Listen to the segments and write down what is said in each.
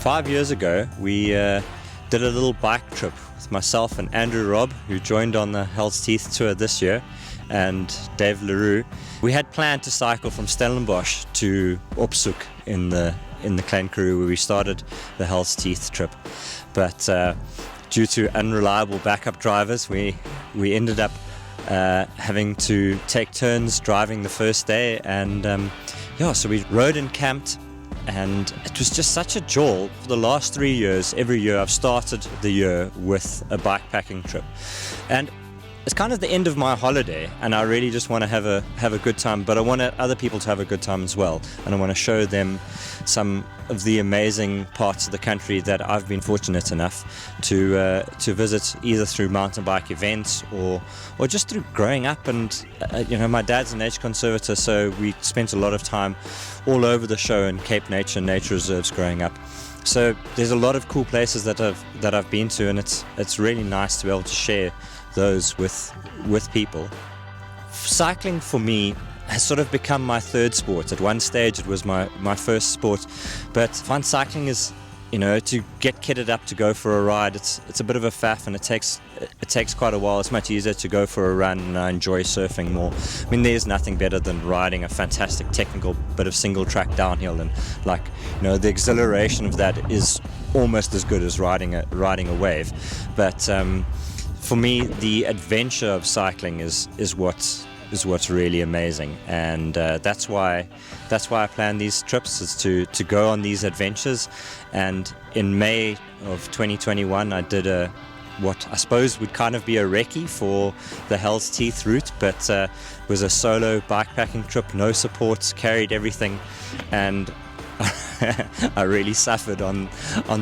5 years ago, we did a little bike trip with myself and Andrew Robb, who joined on the Hell's Teeth tour this year, and Dave LaRue. We had planned to cycle from Stellenbosch to Opsoek in the Klein Karoo, where we started the Hell's Teeth trip. But due to unreliable backup drivers, we ended up having to take turns driving the first day, and so we rode and camped. And it was just such a jolt. For the last 3 years, every year I've started the year with a bikepacking trip. And it's kind of the end of my holiday, and I really just want to have a good time, but I want other people to have a good time as well. And I want to show them some of the amazing parts of the country that I've been fortunate enough to visit, either through mountain bike events or just through growing up. And my dad's a nature conservator, so we spent a lot of time all over the show in Cape Nature and Nature Reserves growing up. So there's a lot of cool places that I've been to, and it's really nice to be able to share those with people. Cycling for me has sort of become my third sport. At one stage it was my first sport, but I find cycling is, to get kitted up to go for a ride, it's a bit of a faff, and it takes quite a while. It's much easier to go for a run, and I enjoy surfing more. I mean, there's nothing better than riding a fantastic technical bit of single track downhill, and the exhilaration of that is almost as good as riding a wave. But for me, the adventure of cycling is what's really amazing, and that's why I plan these trips, is to go on these adventures. And in May of 2021, I did what I suppose would kind of be a recce for the Hell's Teeth route, but it was a solo bikepacking trip, no supports, carried everything, and I really suffered on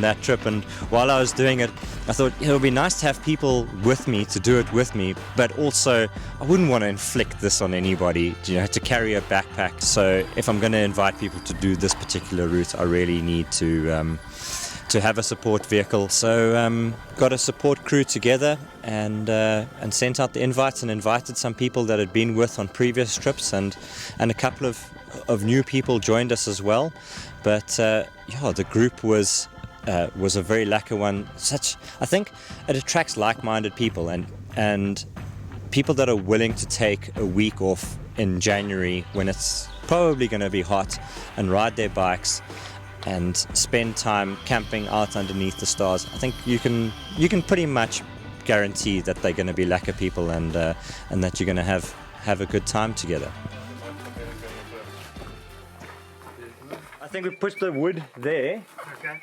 that trip. And while I was doing it, I thought it would be nice to have people with me to do it with me, but also I wouldn't want to inflict this on anybody, to carry a backpack. So if I'm going to invite people to do this particular route, I really need to have a support vehicle. So got a support crew together and sent out the invites, and invited some people that had been with on previous trips, and a couple of new people joined us as well. But the group was a very lucky one. I think it attracts like-minded people, and people that are willing to take a week off in January when it's probably going to be hot, and ride their bikes and spend time camping out underneath the stars. I think you can pretty much guarantee that they're going to be lucky people, and that you're going to have a good time together. I think we push the wood there. Okay.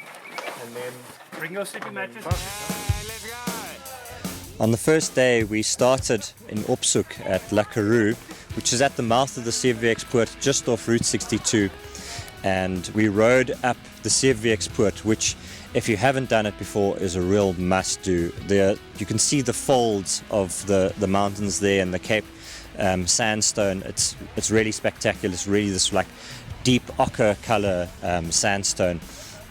And then bring your sleeping mattress. Let's go. On the first day, we started in Opsoek at Karoo, which is at the mouth of the Swartberg just off Route 62. And we rode up the Swartberg, which, if you haven't done it before, is a real must-do. You can see the folds of the mountains there, and the Cape sandstone. It's really spectacular. It's really this deep ochre color sandstone,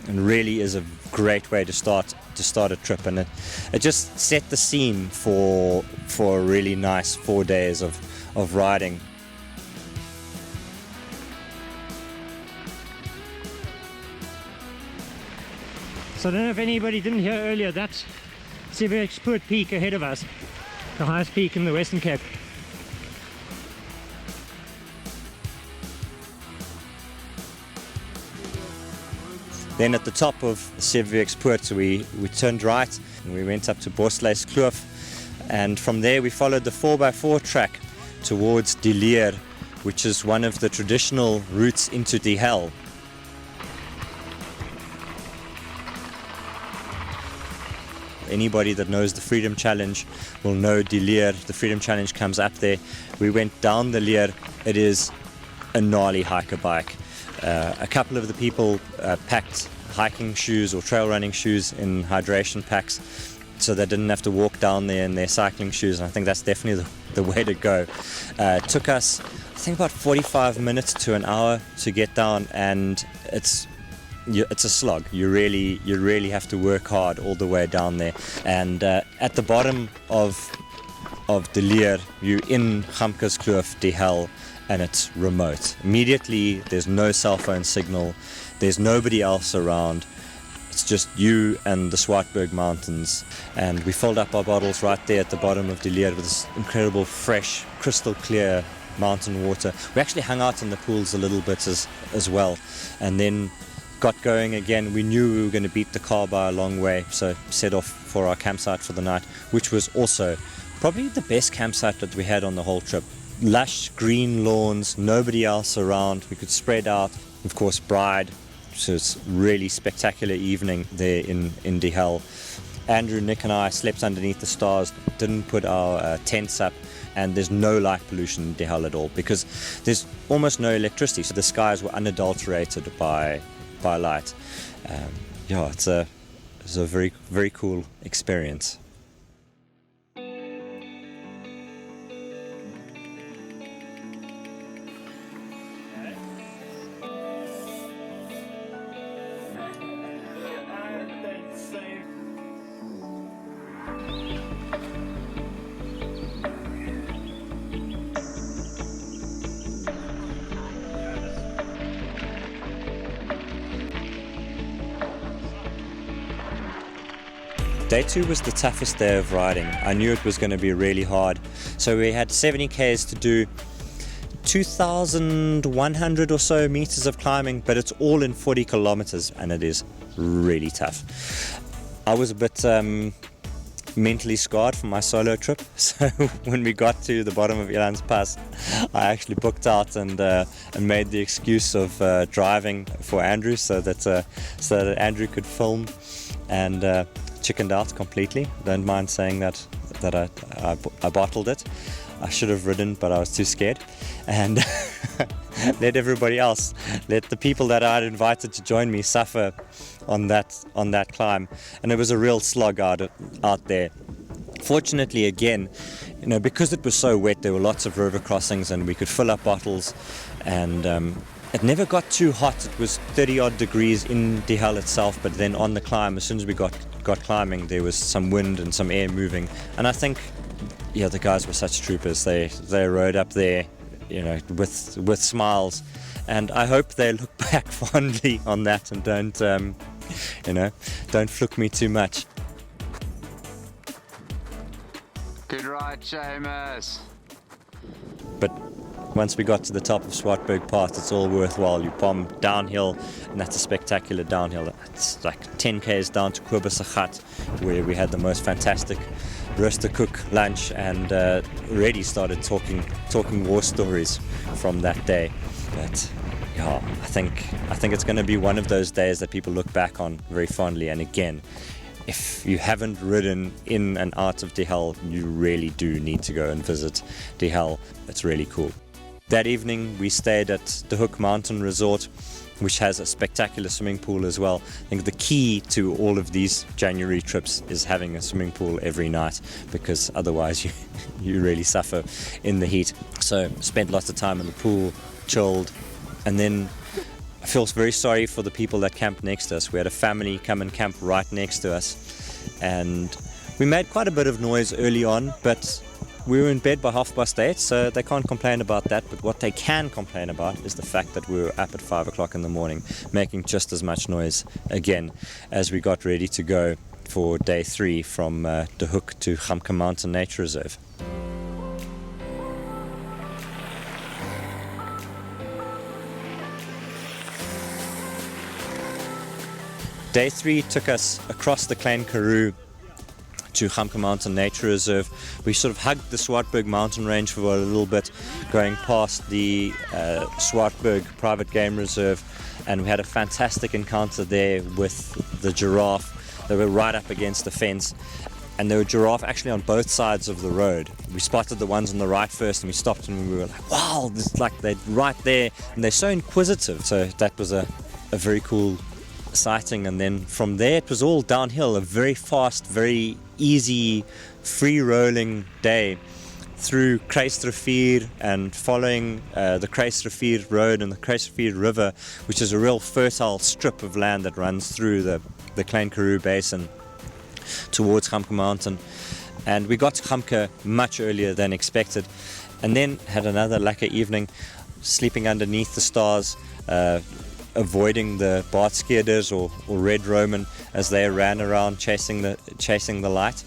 and really is a great way to start a trip. And it just set the scene for a really nice 4 days of riding. So I don't know if anybody didn't hear earlier, that's Swartberg Peak ahead of us, the highest peak in the Western Cape. Then at the top of Swartberg, we turned right and we went up to Gamkaskloof, and from there we followed the 4x4 track towards Die Hel, which is one of the traditional routes into Die Hel. Anybody that knows the Freedom Challenge will know Die Hel. The Freedom Challenge comes up there. We went down the Hel. It is a gnarly hiker bike. A couple of the people packed hiking shoes or trail running shoes in hydration packs, so they didn't have to walk down there in their cycling shoes, and I think that's definitely the way to go. It took us, I think, about 45 minutes to an hour to get down, and it's a slog. You really have to work hard all the way down there. And at the bottom of the Hel, you're in Gamkaskloof, Die Hel, and it's remote. Immediately, there's no cell phone signal. There's nobody else around. It's just you and the Swartberg Mountains. And we filled up our bottles right there at the bottom of Die Hel with this incredible, fresh, crystal clear mountain water. We actually hung out in the pools a little bit as well. And then got going again. We knew we were going to beat the car by a long way, so set off for our campsite for the night, which was also probably the best campsite that we had on the whole trip. Lush green lawns, nobody else around. We could spread out. Of course, Bride, so it's really spectacular evening there in Die Hel. Andrew, Nick and I slept underneath the stars, didn't put our tents up, and there's no light pollution in Die Hel at all because there's almost no electricity, so the skies were unadulterated by light. It's a very, very cool experience. Day 2 was the toughest day of riding. I knew it was going to be really hard. So we had 70 Ks to do, 2,100 or so meters of climbing, but it's all in 40 kilometers and it is really tough. I was a bit mentally scarred from my solo trip, so when we got to the bottom of Elands Pass, I actually booked out and made the excuse of driving for Andrew so that Andrew could film, and chickened out completely. Don't mind saying that I bottled it. I should have ridden, but I was too scared, and let the people that I'd invited to join me suffer on that climb. And it was a real slog out there. Fortunately, again, because it was so wet, there were lots of river crossings and we could fill up bottles, and it never got too hot. It was 30 odd degrees in Die Hel itself, but then on the climb, as soon as we got climbing, there was some wind and some air moving, and I think the guys were such troopers. They rode up there with smiles, and I hope they look back fondly on that and don't fluke me too much. Good ride, Seamus. But once we got to the top of Swartberg Pass, it's all worthwhile. You bomb downhill, and that's a spectacular downhill. It's like 10 k's down to Kobusachat, where we had the most fantastic roaster cook lunch, and already started talking war stories from that day. But I think it's going to be one of those days that people look back on very fondly. And again, if you haven't ridden in and out of Die Hel, you really do need to go and visit Die Hel. It's really cool. That evening we stayed at the Hook Mountain Resort, which has a spectacular swimming pool as well. I think the key to all of these January trips is having a swimming pool every night, because otherwise you really suffer in the heat. So spent lots of time in the pool, chilled, and then I feel very sorry for the people that camped next to us. We had a family come and camp right next to us, and we made quite a bit of noise early on, but we were in bed by 8:30, so they can't complain about that. But what they can complain about is the fact that we were up at 5 o'clock in the morning, making just as much noise again as we got ready to go for day 3 from De Hoek to Gamkaberg Nature Reserve. Day 3 took us across the Klein Karoo to Gamkaberg Nature Reserve. We sort of hugged the Swartberg mountain range for a little bit, going past the Swartberg Private Game Reserve, and we had a fantastic encounter there with the giraffe. They were right up against the fence, and there were giraffe actually on both sides of the road. We spotted the ones on the right first, and we stopped and we were like, wow, this is like they're right there, and they're so inquisitive. So that was a very cool sighting. And then from there it was all downhill, a very fast, very easy, free rolling day through Kruisrivier and following the Kruisrivier road and the Kruisrivier river, which is a real fertile strip of land that runs through the Klein Karoo basin towards Gamka Mountain. And we got to Gamka much earlier than expected, and then had another lekker evening sleeping underneath the stars, avoiding the Bartskierders or Red Roman as they ran around chasing the light.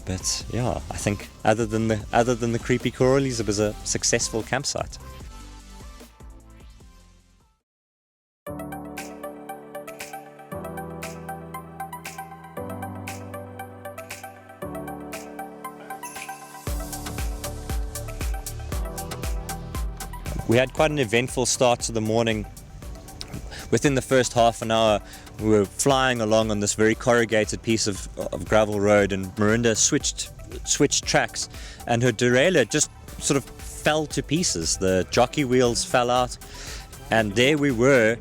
But yeah, I think other than the creepy corals, it was a successful campsite. We had quite an eventful start to the morning. Within the first half an hour, we were flying along on this very corrugated piece of gravel road, and Marinda switched tracks, and her derailleur just sort of fell to pieces. The jockey wheels fell out, and there we were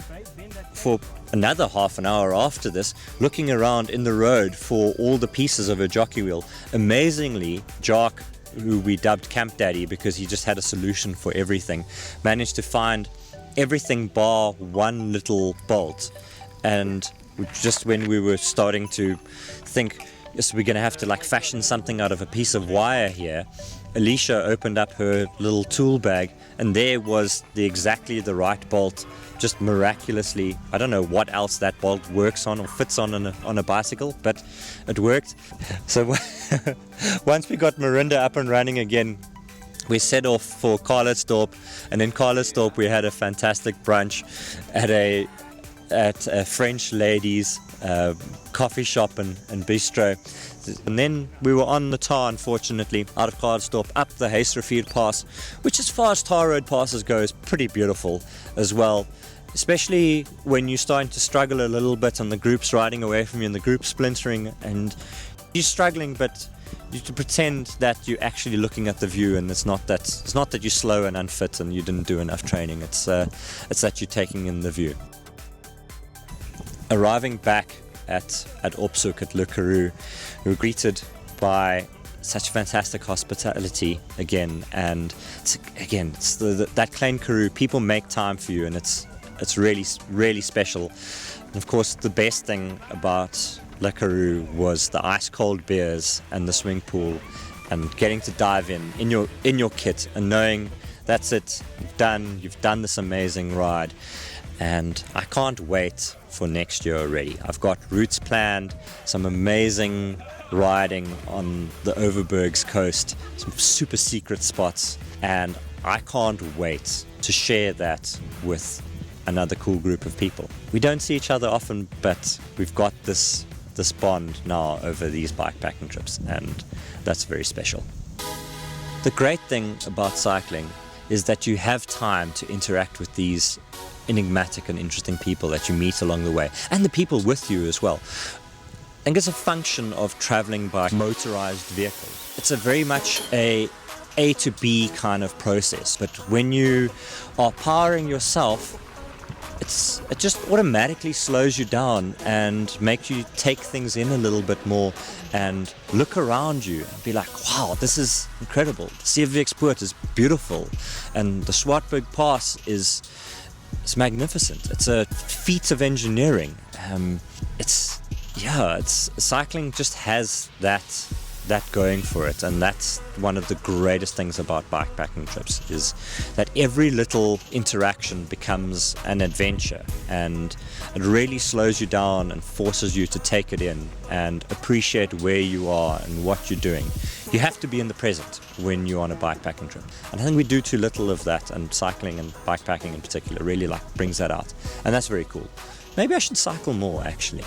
for another half an hour after this, looking around in the road for all the pieces of her jockey wheel. Amazingly, Jock, who we dubbed Camp Daddy because he just had a solution for everything, managed to find everything bar one little bolt. And just when we were starting to think, yes, we're going to have to like fashion something out of a piece of wire here, Alicia opened up her little tool bag, and there was exactly the right bolt, just miraculously. I don't know what else that bolt works on or fits on a bicycle, but it worked. So once we got Marinda up and running again, we set off for Carlitsdorp, and in Carlitsdorp we had a fantastic brunch at a French ladies coffee shop and bistro. And then we were on the tar, unfortunately, out of Carlitsdorp, up the Huisrivier Pass, which as far as tar road passes go is pretty beautiful as well, especially when you're starting to struggle a little bit and the group's riding away from you and the group's splintering and you're struggling, but you to pretend that you're actually looking at the view, and it's not that you're slow and unfit and you didn't do enough training. It's that you're taking in the view. Arriving back at Opsoek at Le Karoo, we were greeted by such fantastic hospitality again, and it's that Klein Karoo. People make time for you, and it's really special. And of course, the best thing about Le Karoo was the ice cold beers and the swimming pool, and getting to dive in your kit and knowing that's it, you've done this amazing ride. And I can't wait for next year already. I've got routes planned, some amazing riding on the Overberg's coast, some super secret spots, and I can't wait to share that with another cool group of people. We don't see each other often, but we've got this bond now over these bikepacking trips, and that's very special. The great thing about cycling is that you have time to interact with these enigmatic and interesting people that you meet along the way, and the people with you as well. I think it's a function of traveling by motorized vehicle. It's a very much a to B kind of process, but when you are powering yourself, it just automatically slows you down and makes you take things in a little bit more and look around you and be like, wow, this is incredible. The Seaverkspoort is beautiful, and the Swartberg Pass it's magnificent. It's a feat of engineering. Cycling just has that going for it, and that's one of the greatest things about bikepacking trips, is that every little interaction becomes an adventure, and it really slows you down and forces you to take it in and appreciate where you are and what you're doing. You have to be in the present when you're on a bikepacking trip, and I think we do too little of that, and cycling and bikepacking in particular really brings that out, and that's very cool. Maybe I should cycle more, actually.